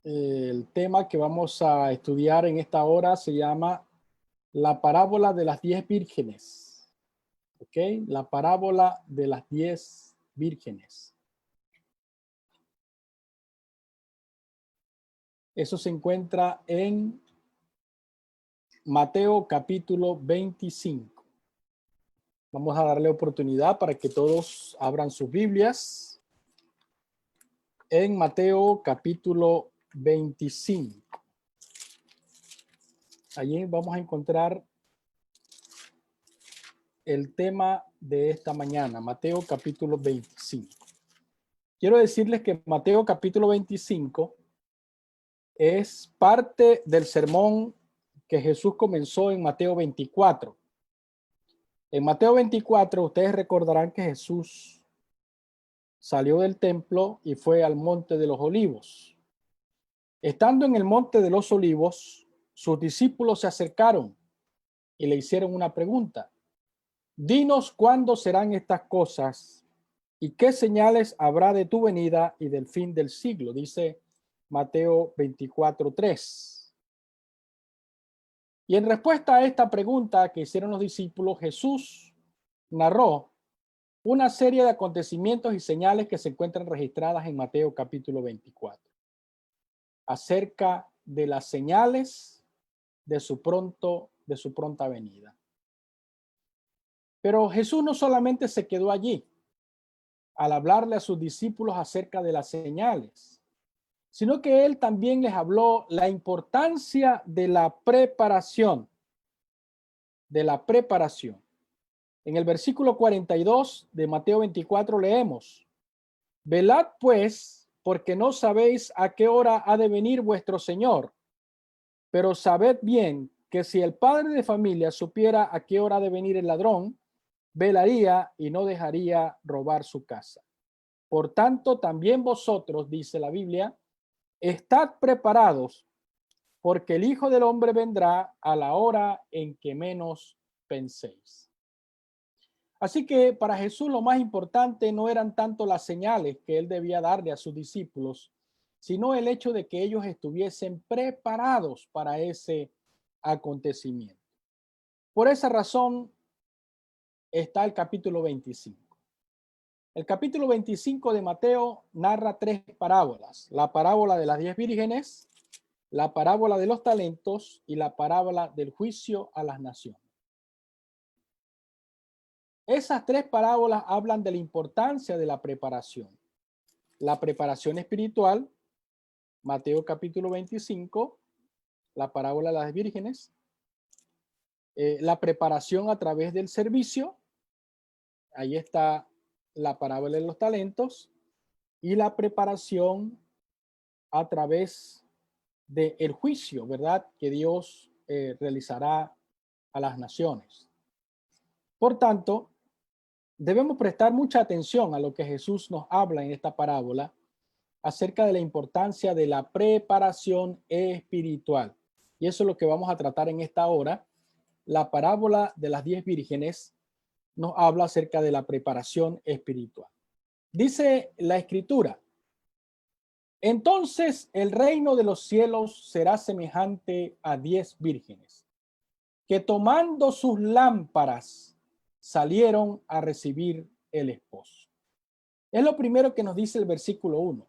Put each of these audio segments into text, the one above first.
El tema que vamos a estudiar en esta hora se llama la parábola de las 10 vírgenes. ¿Ok? La parábola de las 10 vírgenes. Eso se encuentra en Mateo capítulo 25. Vamos a darle oportunidad para que todos abran sus Biblias. En Mateo capítulo 25. Allí vamos a encontrar el tema de esta mañana, Mateo capítulo 25. Quiero decirles que Mateo capítulo 25 es parte del sermón que Jesús comenzó en Mateo 24. En Mateo 24 ustedes recordarán que Jesús salió del templo y fue al monte de los olivos. Estando en el monte de los olivos, sus discípulos se acercaron y le hicieron una pregunta. Dinos cuándo serán estas cosas y qué señales habrá de tu venida y del fin del siglo, dice Mateo 24:3. Y en respuesta a esta pregunta que hicieron los discípulos, Jesús narró una serie de acontecimientos y señales que se encuentran registradas en Mateo capítulo 24, acerca de las señales de su pronta venida. Pero Jesús no solamente se quedó allí al hablarle a sus discípulos acerca de las señales, sino que él también les habló la importancia de la preparación, En el versículo 42 de Mateo 24 leemos, velad pues, porque no sabéis a qué hora ha de venir vuestro Señor, pero sabed bien que si el padre de familia supiera a qué hora ha de venir el ladrón, velaría y no dejaría robar su casa. Por tanto, también vosotros, dice la Biblia, estad preparados, porque el Hijo del Hombre vendrá a la hora en que menos penséis. Así que para Jesús lo más importante no eran tanto las señales que él debía darle a sus discípulos, sino el hecho de que ellos estuviesen preparados para ese acontecimiento. Por esa razón está el capítulo 25. El capítulo 25 de Mateo narra tres parábolas: la parábola de las 10 vírgenes, la parábola de los talentos y la parábola del juicio a las naciones. Esas tres parábolas hablan de la importancia de la preparación. La preparación espiritual, Mateo capítulo 25, la parábola de las vírgenes, la preparación a través del servicio, ahí está la parábola de los talentos, y la preparación a través del juicio, ¿verdad?, que Dios realizará a las naciones. Por tanto, debemos prestar mucha atención a lo que Jesús nos habla en esta parábola acerca de la importancia de la preparación espiritual. Y eso es lo que vamos a tratar en esta hora. La parábola de las 10 vírgenes nos habla acerca de la preparación espiritual. Dice la Escritura, entonces el reino de los cielos será semejante a 10 vírgenes, que tomando sus lámparas salieron a recibir el esposo. Es lo primero que nos dice el versículo 1.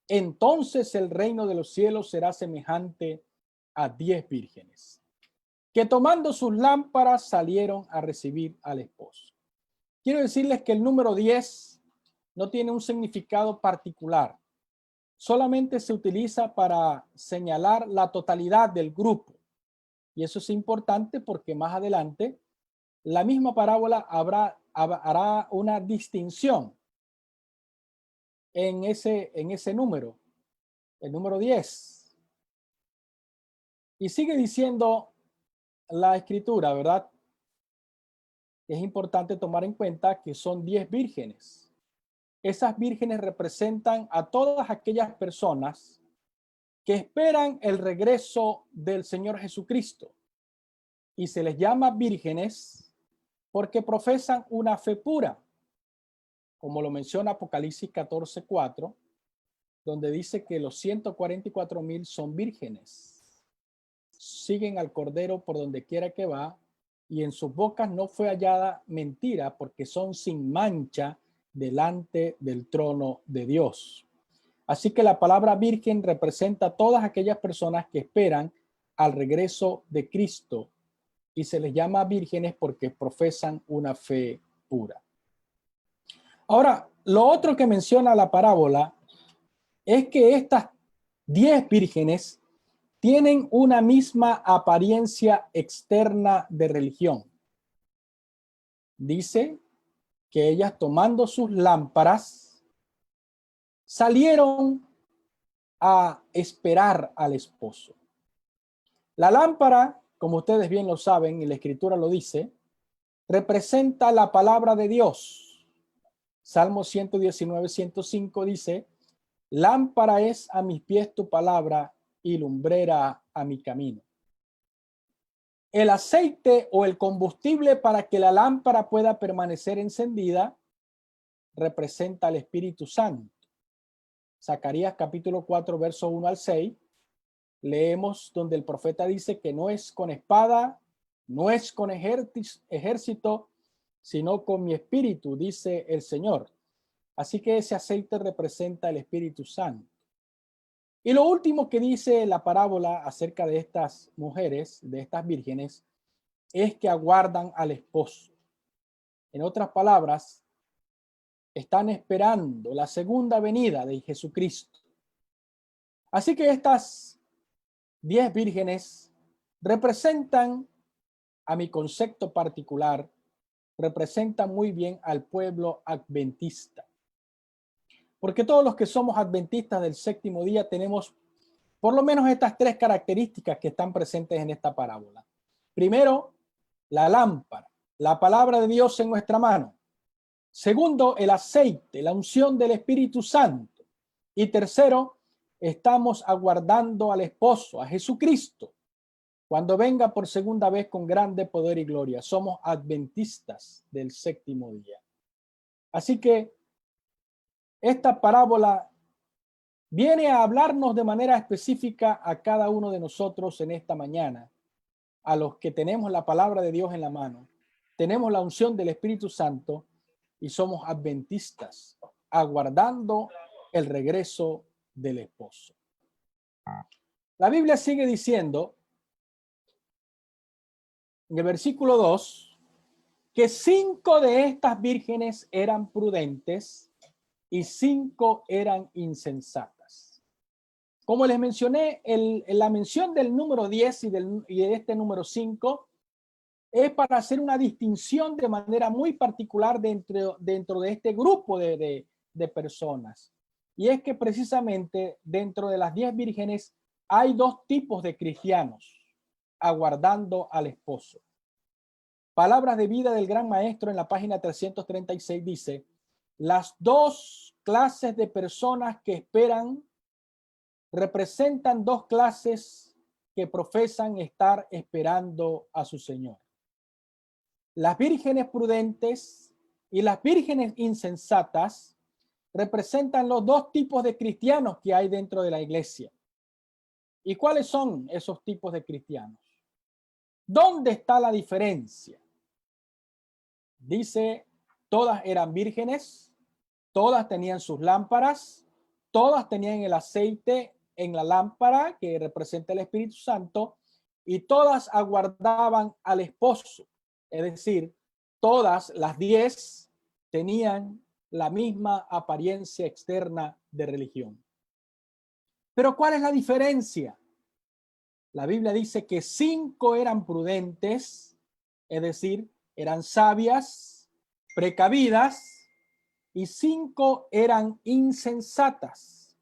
Entonces el reino de los cielos será semejante a 10 vírgenes, que tomando sus lámparas salieron a recibir al esposo. Quiero decirles que el número 10 no tiene un significado particular. Solamente se utiliza para señalar la totalidad del grupo. Y eso es importante porque más adelante la misma parábola hará una distinción en ese número, el número 10. Y sigue diciendo la Escritura, ¿verdad? Es importante tomar en cuenta que son 10 vírgenes. Esas vírgenes representan a todas aquellas personas que esperan el regreso del Señor Jesucristo. Y se les llama vírgenes porque profesan una fe pura. Como lo menciona Apocalipsis 14:4, donde dice que los 144,000 son vírgenes. Siguen al Cordero por donde quiera que va, y en sus bocas no fue hallada mentira, porque son sin mancha delante del trono de Dios. Así que la palabra virgen representa a todas aquellas personas que esperan al regreso de Cristo, y se les llama vírgenes porque profesan una fe pura. Ahora, lo otro que menciona la parábola es que estas 10 vírgenes tienen una misma apariencia externa de religión. Dice que ellas, tomando sus lámparas, salieron a esperar al esposo. La lámpara, como ustedes bien lo saben y la escritura lo dice, representa la palabra de Dios. Salmo 119, 105 dice: lámpara es a mis pies tu palabra y lumbrera a mi camino. El aceite o el combustible para que la lámpara pueda permanecer encendida representa al Espíritu Santo. Zacarías capítulo 4, verso 1 al 6, leemos donde el profeta dice que no es con espada, no es con ejército, sino con mi espíritu, dice el Señor. Así que ese aceite representa el Espíritu Santo. Y lo último que dice la parábola acerca de estas mujeres, de estas vírgenes, es que aguardan al esposo. En otras palabras, están esperando la segunda venida de Jesucristo. Así que estas 10 vírgenes representan, a mi concepto particular, representan muy bien al pueblo adventista. Porque todos los que somos adventistas del séptimo día tenemos por lo menos estas 3 características que están presentes en esta parábola. Primero, la lámpara, la palabra de Dios en nuestra mano. Segundo, el aceite, la unción del Espíritu Santo. Y tercero, estamos aguardando al esposo, a Jesucristo, cuando venga por segunda vez con grande poder y gloria. Somos adventistas del séptimo día. Así que esta parábola viene a hablarnos de manera específica a cada uno de nosotros en esta mañana, a los que tenemos la palabra de Dios en la mano, tenemos la unción del Espíritu Santo y somos adventistas, aguardando el regreso del esposo. La Biblia sigue diciendo en el versículo 2 que 5 de estas vírgenes eran prudentes y 5 eran insensatas. Como les mencioné, la mención del número 10 y de este número 5 es para hacer una distinción de manera muy particular dentro de este grupo de personas. Y es que precisamente dentro de las 10 vírgenes hay 2 tipos de cristianos aguardando al esposo. Palabras de vida del Gran Maestro en la página 336 dice: las 2 clases de personas que esperan representan 2 clases que profesan estar esperando a su Señor. Las vírgenes prudentes y las vírgenes insensatas representan los 2 tipos de cristianos que hay dentro de la iglesia. ¿Y cuáles son esos tipos de cristianos? ¿Dónde está la diferencia? Dice, todas eran vírgenes, todas tenían sus lámparas, todas tenían el aceite en la lámpara que representa el Espíritu Santo, y todas aguardaban al esposo. Es decir, todas las 10 tenían la misma apariencia externa de religión. Pero ¿cuál es la diferencia? La Biblia dice que 5 eran prudentes, es decir, eran sabias, precavidas, y 5 eran insensatas.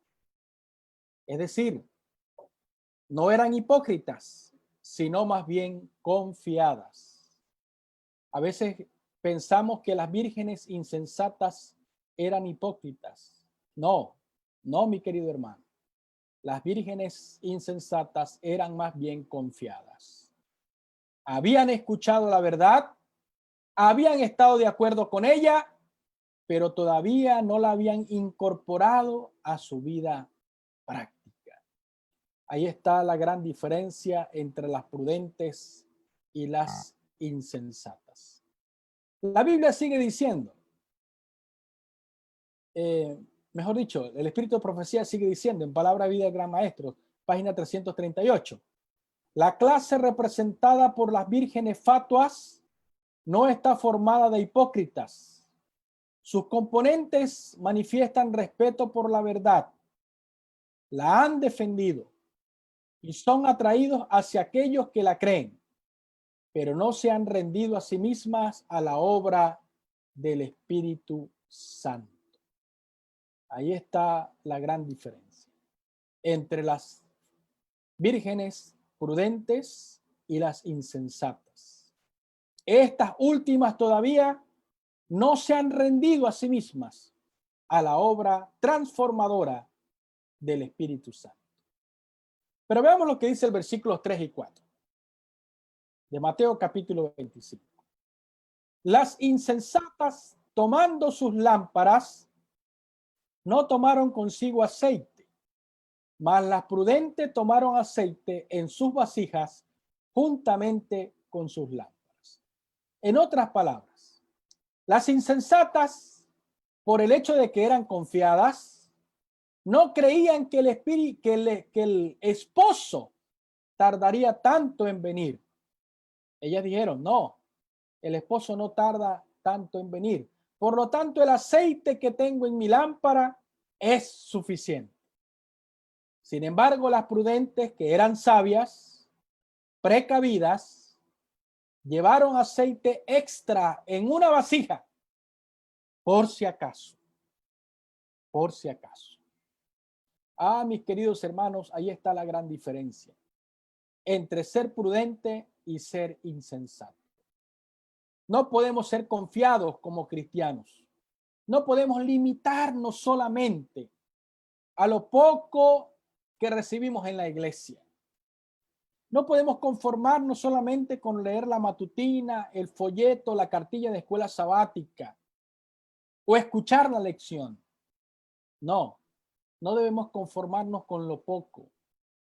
Es decir, no eran hipócritas, sino más bien confiadas. A veces pensamos que las vírgenes insensatas eran hipócritas. No, no, mi querido hermano. Las vírgenes insensatas eran más bien confiadas. Habían escuchado la verdad, habían estado de acuerdo con ella, pero todavía no la habían incorporado a su vida práctica. Ahí está la gran diferencia entre las prudentes y las insensatas. La Biblia sigue diciendo, mejor dicho, el Espíritu de Profecía sigue diciendo en Palabra Vida del Gran Maestro, página 338, la clase representada por las vírgenes fatuas no está formada de hipócritas. Sus componentes manifiestan respeto por la verdad, la han defendido y son atraídos hacia aquellos que la creen, pero no se han rendido a sí mismas a la obra del Espíritu Santo. Ahí está la gran diferencia entre las vírgenes prudentes y las insensatas. Estas últimas todavía no se han rendido a sí mismas a la obra transformadora del Espíritu Santo. Pero veamos lo que dice el versículo 3 y 4 de Mateo capítulo 25. Las insensatas, tomando sus lámparas, no tomaron consigo aceite, mas las prudentes tomaron aceite en sus vasijas juntamente con sus lámparas. En otras palabras, las insensatas, por el hecho de que eran confiadas, no creían que el esposo tardaría tanto en venir. Ellas dijeron, no, el esposo no tarda tanto en venir. Por lo tanto, el aceite que tengo en mi lámpara es suficiente. Sin embargo, las prudentes, que eran sabias, precavidas, llevaron aceite extra en una vasija, por si acaso. Por si acaso. Ah, mis queridos hermanos, ahí está la gran diferencia entre ser prudente y ser insensato. No podemos ser confiados como cristianos. No podemos limitarnos solamente a lo poco que recibimos en la iglesia. No podemos conformarnos solamente con leer la matutina, el folleto, la cartilla de escuela sabática o escuchar la lección. No, no debemos conformarnos con lo poco.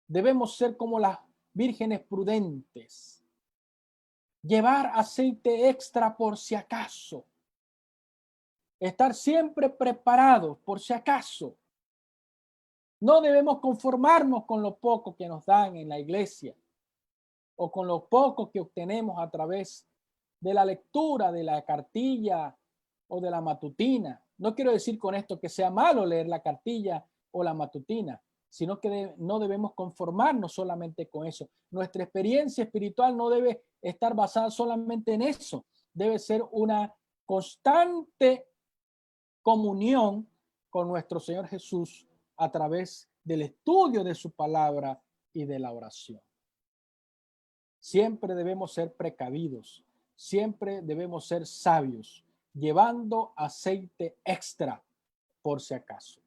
Debemos ser como las vírgenes prudentes. Llevar aceite extra por si acaso. Estar siempre preparados por si acaso. No debemos conformarnos con lo poco que nos dan en la iglesia o con lo poco que obtenemos a través de la lectura de la cartilla o de la matutina. No quiero decir con esto que sea malo leer la cartilla o la matutina, sino que no debemos conformarnos solamente con eso. Nuestra experiencia espiritual no debe estar basada solamente en eso. Debe ser una constante comunión con nuestro Señor Jesús a través del estudio de su palabra y de la oración. Siempre debemos ser precavidos, siempre debemos ser sabios, llevando aceite extra por si acaso.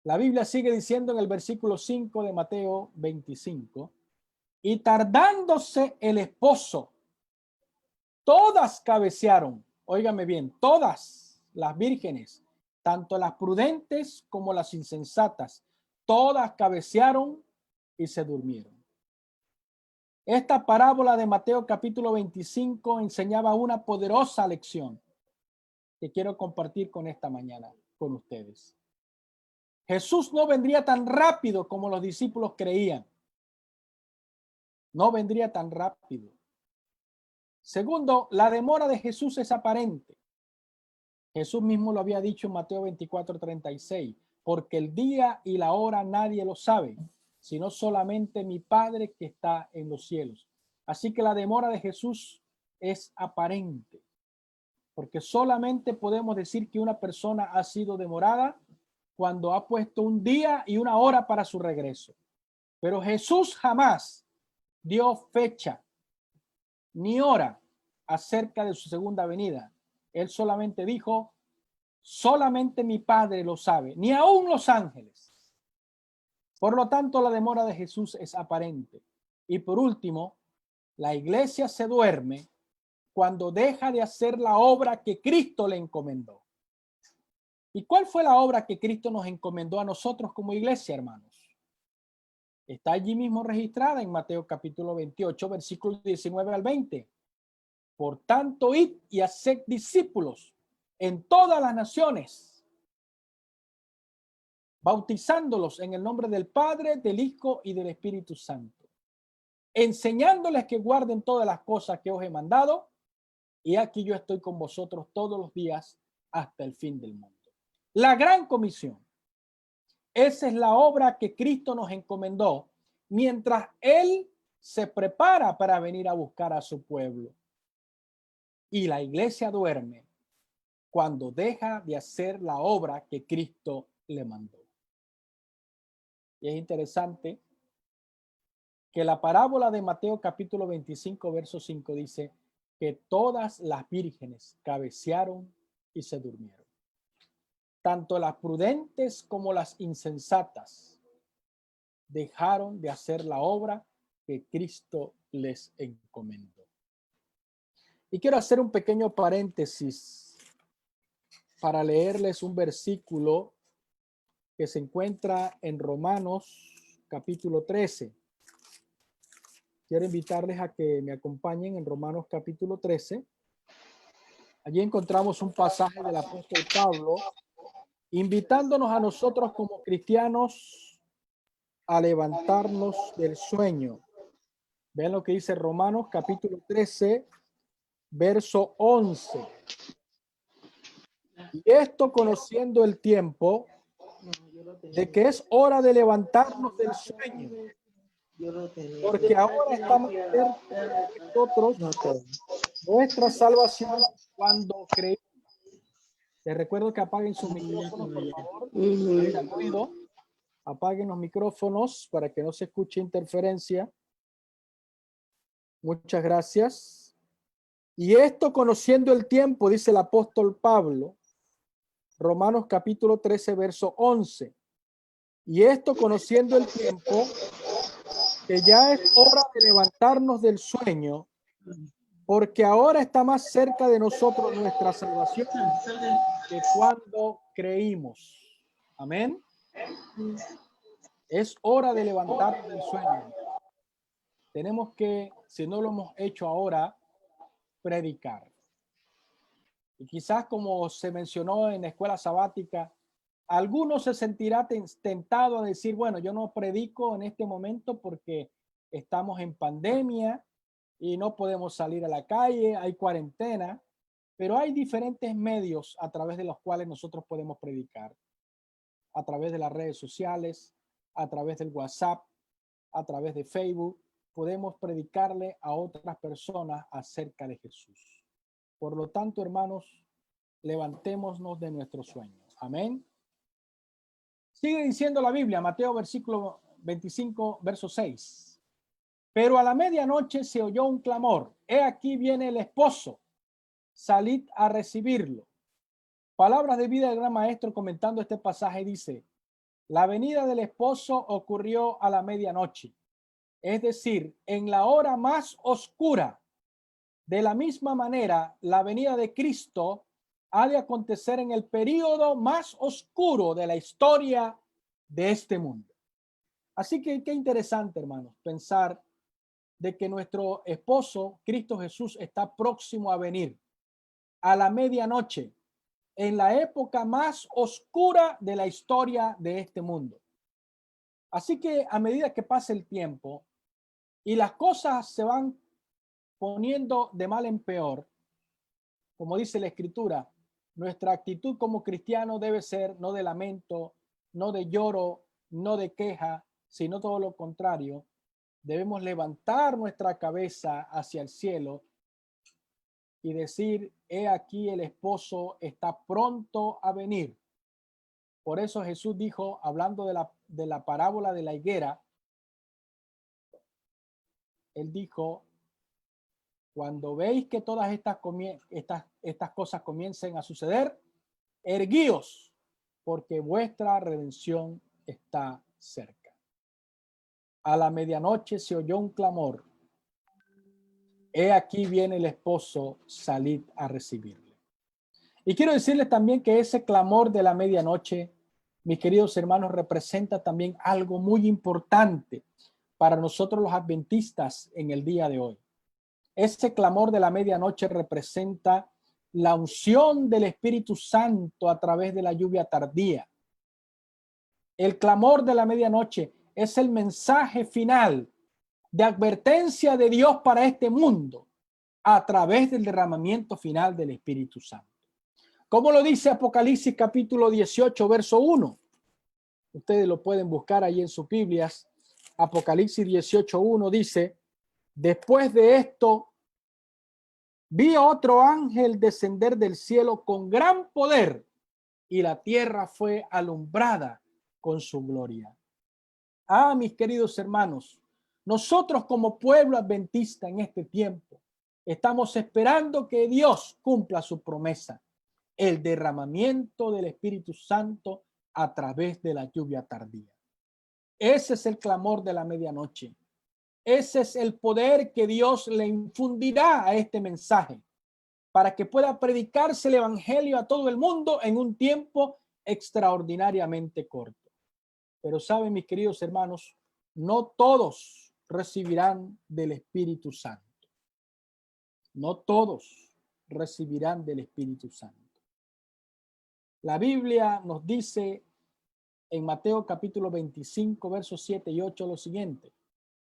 La Biblia sigue diciendo en el versículo 5 de Mateo 25, y tardándose el esposo, todas cabecearon, óigame bien, todas las vírgenes, tanto las prudentes como las insensatas, todas cabecearon y se durmieron. Esta parábola de Mateo capítulo 25 enseñaba una poderosa lección que quiero compartir con esta mañana con ustedes. Jesús no vendría tan rápido como los discípulos creían. No vendría tan rápido. Segundo, la demora de Jesús es aparente. Jesús mismo lo había dicho en Mateo 24:36, porque el día y la hora nadie lo sabe, sino solamente mi Padre que está en los cielos. Así que la demora de Jesús es aparente, porque solamente podemos decir que una persona ha sido demorada cuando ha puesto un día y una hora para su regreso. Pero Jesús jamás dio fecha ni hora acerca de su segunda venida. Él solamente dijo, solamente mi Padre lo sabe, ni aún los ángeles. Por lo tanto, la demora de Jesús es aparente. Y por último, la iglesia se duerme cuando deja de hacer la obra que Cristo le encomendó. ¿Y cuál fue la obra que Cristo nos encomendó a nosotros como iglesia, hermanos? Está allí mismo registrada en Mateo capítulo 28, versículos 19 al 20. Por tanto, id y haced discípulos en todas las naciones, bautizándolos en el nombre del Padre, del Hijo y del Espíritu Santo, enseñándoles que guarden todas las cosas que os he mandado, y aquí yo estoy con vosotros todos los días hasta el fin del mundo. La gran comisión. Esa es la obra que Cristo nos encomendó mientras Él se prepara para venir a buscar a su pueblo. Y la iglesia duerme cuando deja de hacer la obra que Cristo le mandó. Y es interesante que la parábola de Mateo capítulo 25, verso 5 dice que todas las vírgenes cabecearon y se durmieron. Tanto las prudentes como las insensatas dejaron de hacer la obra que Cristo les encomendó. Y quiero hacer un pequeño paréntesis para leerles un versículo que se encuentra en Romanos capítulo 13. Quiero invitarles a que me acompañen en Romanos capítulo 13. Allí encontramos un pasaje del apóstol Pablo invitándonos a nosotros como cristianos a levantarnos del sueño. Vean lo que dice Romanos capítulo 13, verso 11. Y esto conociendo el tiempo de que es hora de levantarnos del sueño, porque ahora estamos cerca de nosotros nuestra salvación cuando creímos. Les recuerdo que apaguen sus micrófonos, por favor. Hay ruido. Apaguen los micrófonos para que no se escuche interferencia. Muchas gracias. Y esto conociendo el tiempo, dice el apóstol Pablo, Romanos capítulo 13, verso 11. Y esto conociendo el tiempo, que ya es hora de levantarnos del sueño, porque ahora está más cerca de nosotros nuestra salvación que cuando creímos. Amén. Es hora de levantarnos del sueño. Tenemos que, si no lo hemos hecho ahora, predicar. Y quizás como se mencionó en la escuela sabática, algunos se sentirá tentado a decir, bueno, yo no predico en este momento porque estamos en pandemia y no podemos salir a la calle, hay cuarentena, pero hay diferentes medios a través de los cuales nosotros podemos predicar. A través de las redes sociales, a través del WhatsApp, a través de Facebook, podemos predicarle a otras personas acerca de Jesús. Por lo tanto, hermanos, levantémonos de nuestro sueño. Amén. Sigue diciendo la Biblia, Mateo versículo 25, verso 6. Pero a la medianoche se oyó un clamor. He aquí viene el esposo. Salid a recibirlo. Palabras de vida del gran maestro comentando este pasaje dice, la venida del esposo ocurrió a la medianoche, es decir, en la hora más oscura. De la misma manera, la venida de Cristo ha de acontecer en el período más oscuro de la historia de este mundo. Así que qué interesante, hermanos, pensar de que nuestro esposo, Cristo Jesús, está próximo a venir a la medianoche, en la época más oscura de la historia de este mundo. Así que a medida que pasa el tiempo y las cosas se van poniendo de mal en peor, como dice la Escritura, nuestra actitud como cristiano debe ser no de lamento, no de lloro, no de queja, sino todo lo contrario. Debemos levantar nuestra cabeza hacia el cielo y decir, he aquí el esposo está pronto a venir. Por eso Jesús dijo, hablando de la parábola de la higuera, él dijo, cuando veis que todas estas cosas comiencen a suceder, erguíos, porque vuestra redención está cerca. A la medianoche se oyó un clamor. He aquí viene el esposo, salid a recibirle. Y quiero decirles también que ese clamor de la medianoche, mis queridos hermanos, representa también algo muy importante para nosotros los adventistas en el día de hoy. Ese clamor de la medianoche representa la unción del Espíritu Santo a través de la lluvia tardía. El clamor de la medianoche es el mensaje final de advertencia de Dios para este mundo a través del derramamiento final del Espíritu Santo. ¿Cómo lo dice Apocalipsis capítulo 18, verso 1? Ustedes lo pueden buscar ahí en sus Biblias. Apocalipsis 18:1 dice: después de esto, vi a otro ángel descender del cielo con gran poder, y la tierra fue alumbrada con su gloria. Ah, mis queridos hermanos, nosotros como pueblo adventista en este tiempo estamos esperando que Dios cumpla su promesa, el derramamiento del Espíritu Santo a través de la lluvia tardía. Ese es el clamor de la medianoche. Ese es el poder que Dios le infundirá a este mensaje para que pueda predicarse el evangelio a todo el mundo en un tiempo extraordinariamente corto. Pero saben, mis queridos hermanos, no todos recibirán del Espíritu Santo. No todos recibirán del Espíritu Santo. La Biblia nos dice en Mateo capítulo 25, versos 7 y 8 lo siguiente: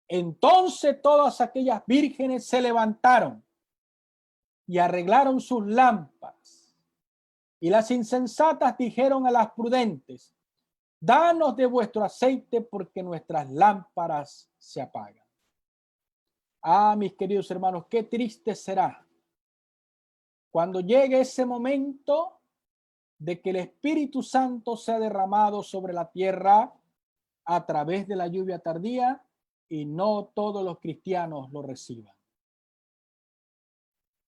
entonces todas aquellas vírgenes se levantaron y arreglaron sus lámparas, y las insensatas dijeron a las prudentes: danos de vuestro aceite, porque nuestras lámparas se apagan. Ah, mis queridos hermanos, qué triste será cuando llegue ese momento de que el Espíritu Santo sea derramado sobre la tierra a través de la lluvia tardía y no todos los cristianos lo reciban.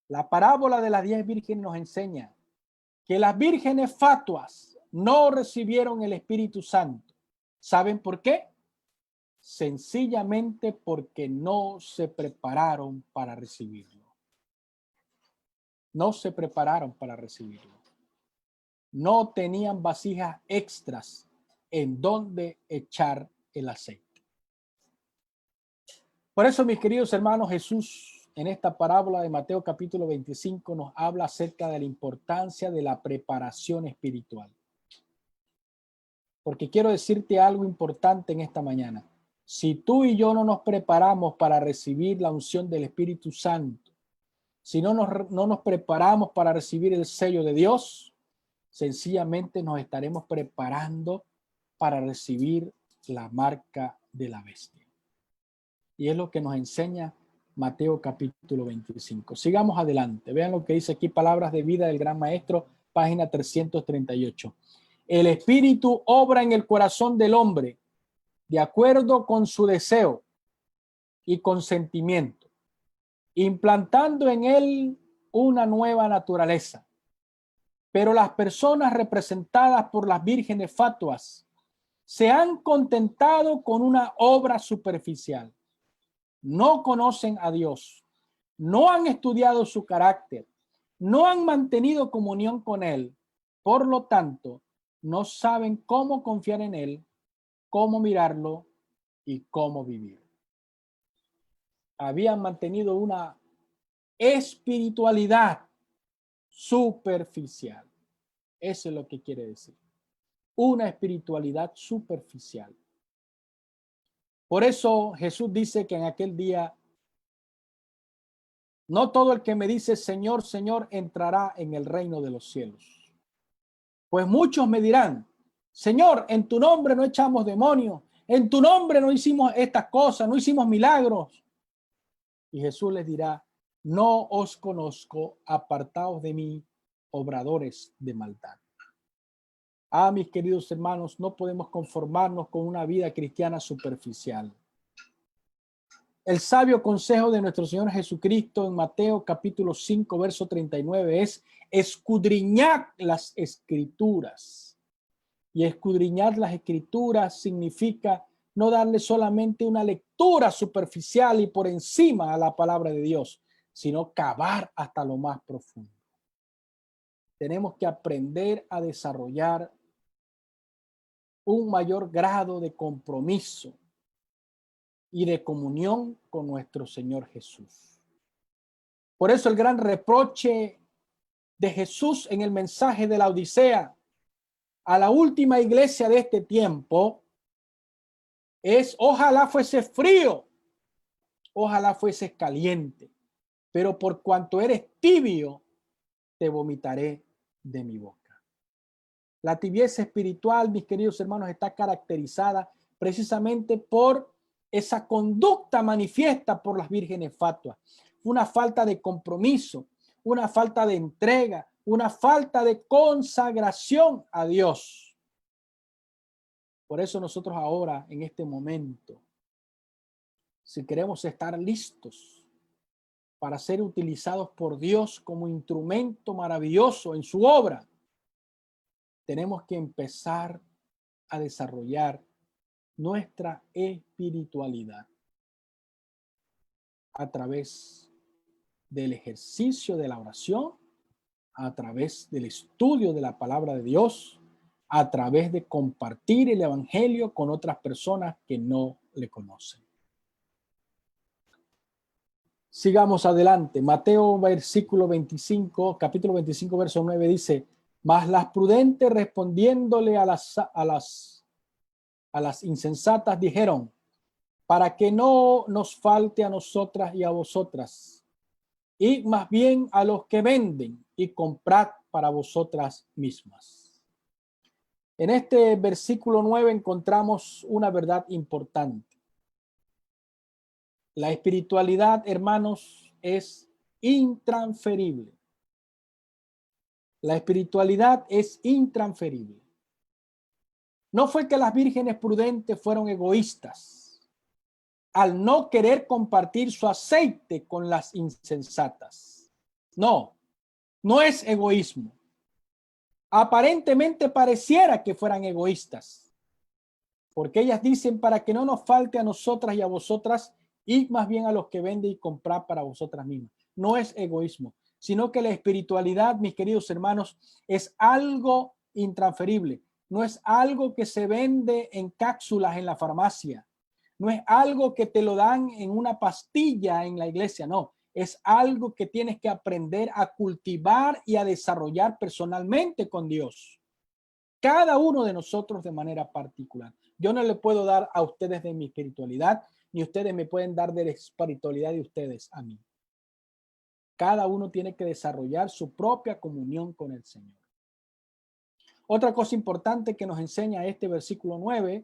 La parábola de las 10 vírgenes nos enseña que las vírgenes fatuas no recibieron el Espíritu Santo. ¿Saben por qué? Sencillamente porque no se prepararon para recibirlo. No se prepararon para recibirlo. No tenían vasijas extras en donde echar el aceite. Por eso, mis queridos hermanos, Jesús en esta parábola de Mateo capítulo 25 nos habla acerca de la importancia de la preparación espiritual. Porque quiero decirte algo importante en esta mañana. Si tú y yo no nos preparamos para recibir la unción del Espíritu Santo, si no nos preparamos para recibir el sello de Dios, sencillamente nos estaremos preparando para recibir la marca de la bestia. Y es lo que nos enseña Mateo capítulo 25. Sigamos adelante. Vean lo que dice aquí, Palabras de Vida del Gran Maestro, página 338. El Espíritu obra en el corazón del hombre de acuerdo con su deseo y consentimiento, implantando en él una nueva naturaleza. Pero las personas representadas por las vírgenes fatuas se han contentado con una obra superficial. No conocen a Dios, no han estudiado su carácter, no han mantenido comunión con Él. Por lo tanto, no saben cómo confiar en Él, cómo mirarlo y cómo vivir. Habían mantenido una espiritualidad superficial. Eso es lo que quiere decir. Una espiritualidad superficial. Por eso Jesús dice que en aquel día no todo el que me dice Señor, Señor entrará en el reino de los cielos. Pues muchos me dirán: Señor, en tu nombre no echamos demonios, en tu nombre no hicimos estas cosas, no hicimos milagros. Y Jesús les dirá: no os conozco, apartaos de mí, obradores de maldad. Ah, mis queridos hermanos, no podemos conformarnos con una vida cristiana superficial. El sabio consejo de nuestro Señor Jesucristo en Mateo capítulo 5, verso 39 es: escudriñad las escrituras. Y escudriñar las escrituras significa no darle solamente una lectura superficial y por encima a la palabra de Dios, sino cavar hasta lo más profundo. tenemos que aprender a desarrollar un mayor grado de compromiso y de comunión con nuestro Señor Jesús. Por eso el gran reproche de Jesús en el mensaje de la Odisea a la última iglesia de este tiempo es: ojalá fuese frío, ojalá fuese caliente, pero por cuanto eres tibio, te vomitaré de mi boca. La tibieza espiritual, mis queridos hermanos, está caracterizada precisamente por esa conducta manifiesta por las vírgenes fatuas. Una falta de compromiso, una falta de entrega, una falta de consagración a Dios. Por eso nosotros ahora, en este momento, si queremos estar listos para ser utilizados por Dios como instrumento maravilloso en su obra, tenemos que empezar a desarrollar nuestra espiritualidad a través del ejercicio de la oración, a través del estudio de la palabra de Dios, a través de compartir el evangelio con otras personas que no le conocen. Sigamos adelante. Mateo capítulo 25, verso 9 dice: mas las prudentes respondiéndole a las insensatas dijeron: para que no nos falte a nosotras y a vosotras, y más bien a los que venden, y comprad para vosotras mismas. En este versículo 9 encontramos una verdad importante. La espiritualidad, hermanos, es intransferible. La espiritualidad es intransferible. No fue que las vírgenes prudentes fueron egoístas al no querer compartir su aceite con las insensatas. No, no es egoísmo. Aparentemente pareciera que fueran egoístas, porque ellas dicen: para que no nos falte a nosotras y a vosotras, y más bien a los que venden y comprar para vosotras mismas. No es egoísmo, sino que la espiritualidad, mis queridos hermanos, es algo intransferible. No es algo que se vende en cápsulas en la farmacia. No es algo que te lo dan en una pastilla en la iglesia, no. Es algo que tienes que aprender a cultivar y a desarrollar personalmente con Dios. Cada uno de nosotros de manera particular. Yo no le puedo dar a ustedes de mi espiritualidad, ni ustedes me pueden dar de la espiritualidad de ustedes a mí. Cada uno tiene que desarrollar su propia comunión con el Señor. Otra cosa importante que nos enseña este versículo 9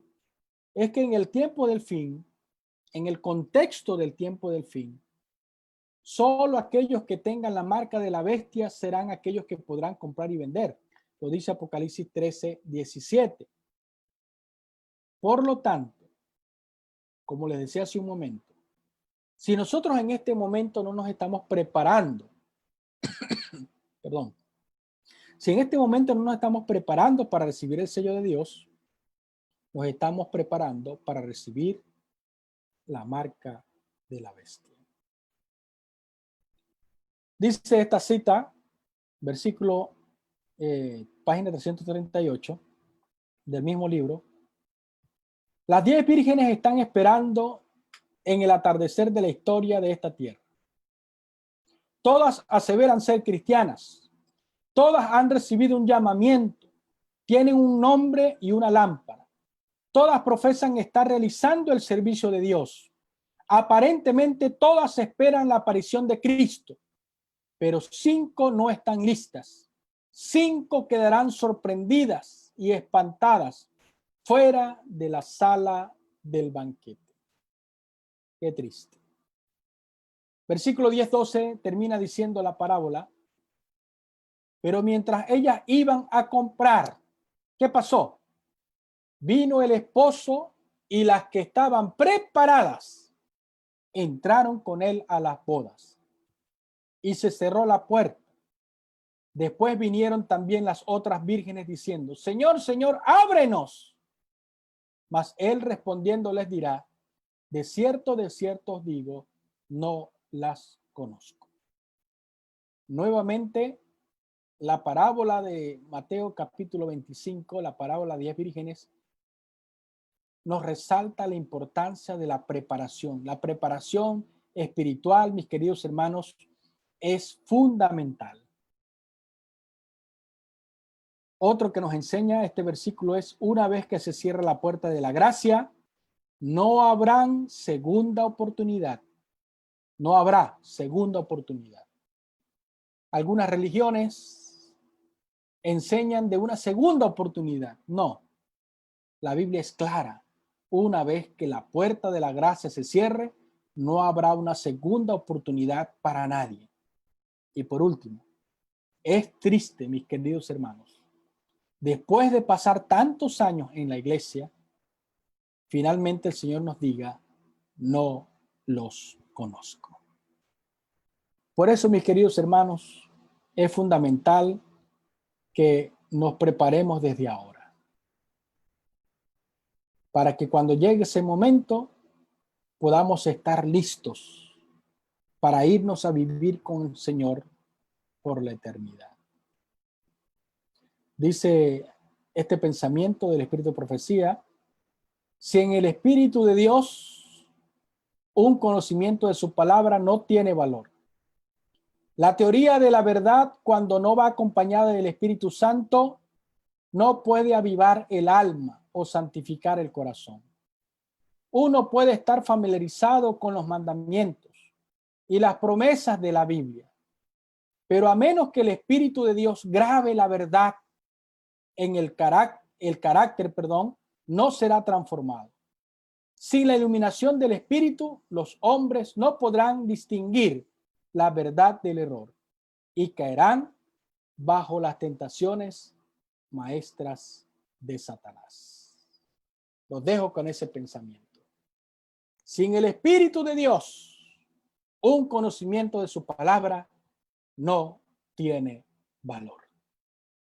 es que en el tiempo del fin, en el contexto del tiempo del fin, solo aquellos que tengan la marca de la bestia serán aquellos que podrán comprar y vender. Lo dice Apocalipsis 13:17. Por lo tanto, como les decía hace un momento, si nosotros en este momento no nos estamos preparando, perdón, si en este momento no nos estamos preparando para recibir el sello de Dios, nos estamos preparando para recibir la marca de la bestia. Dice esta cita, versículo, página 338 del mismo libro: las 10 vírgenes están esperando en el atardecer de la historia de esta tierra. Todas aseveran ser cristianas. Todas han recibido un llamamiento. Tienen un nombre y una lámpara. Todas profesan estar realizando el servicio de Dios. Aparentemente todas esperan la aparición de Cristo, pero 5 no están listas. 5 quedarán sorprendidas y espantadas fuera de la sala del banquete. Qué triste. Versículo 10-12 termina diciendo la parábola: pero mientras ellas iban a comprar, ¿qué pasó? Vino el esposo y las que estaban preparadas entraron con él a las bodas y se cerró la puerta. Después vinieron también las otras vírgenes diciendo: Señor, Señor, ábrenos. Mas él respondiendo les dirá: de cierto os digo, no las conozco. Nuevamente, la parábola de Mateo capítulo 25, la parábola de 10 vírgenes, nos resalta la importancia de la preparación. La preparación espiritual, mis queridos hermanos, es fundamental. Otro que nos enseña este versículo es: una vez que se cierra la puerta de la gracia, no habrán segunda oportunidad. No habrá segunda oportunidad. Algunas religiones enseñan de una segunda oportunidad. No, la Biblia es clara. Una vez que la puerta de la gracia se cierre, no habrá una segunda oportunidad para nadie. Y por último, es triste, mis queridos hermanos, después de pasar tantos años en la iglesia, finalmente el Señor nos diga: no los conozco. Por eso, mis queridos hermanos, es fundamental que nos preparemos desde ahora, para que cuando llegue ese momento podamos estar listos para irnos a vivir con el Señor por la eternidad. Dice este pensamiento del Espíritu de Profecía: si en el Espíritu de Dios un conocimiento de su palabra no tiene valor, la teoría de la verdad, cuando no va acompañada del Espíritu Santo, no puede avivar el alma o santificar el corazón. Uno puede estar familiarizado con los mandamientos y las promesas de la Biblia, pero a menos que el Espíritu de Dios grabe la verdad en el carácter, no será transformado. Sin la iluminación del Espíritu, los hombres no podrán distinguir la verdad del error y caerán bajo las tentaciones maestras de Satanás. Los dejo con ese pensamiento. Sin el Espíritu de Dios, un conocimiento de su palabra no tiene valor.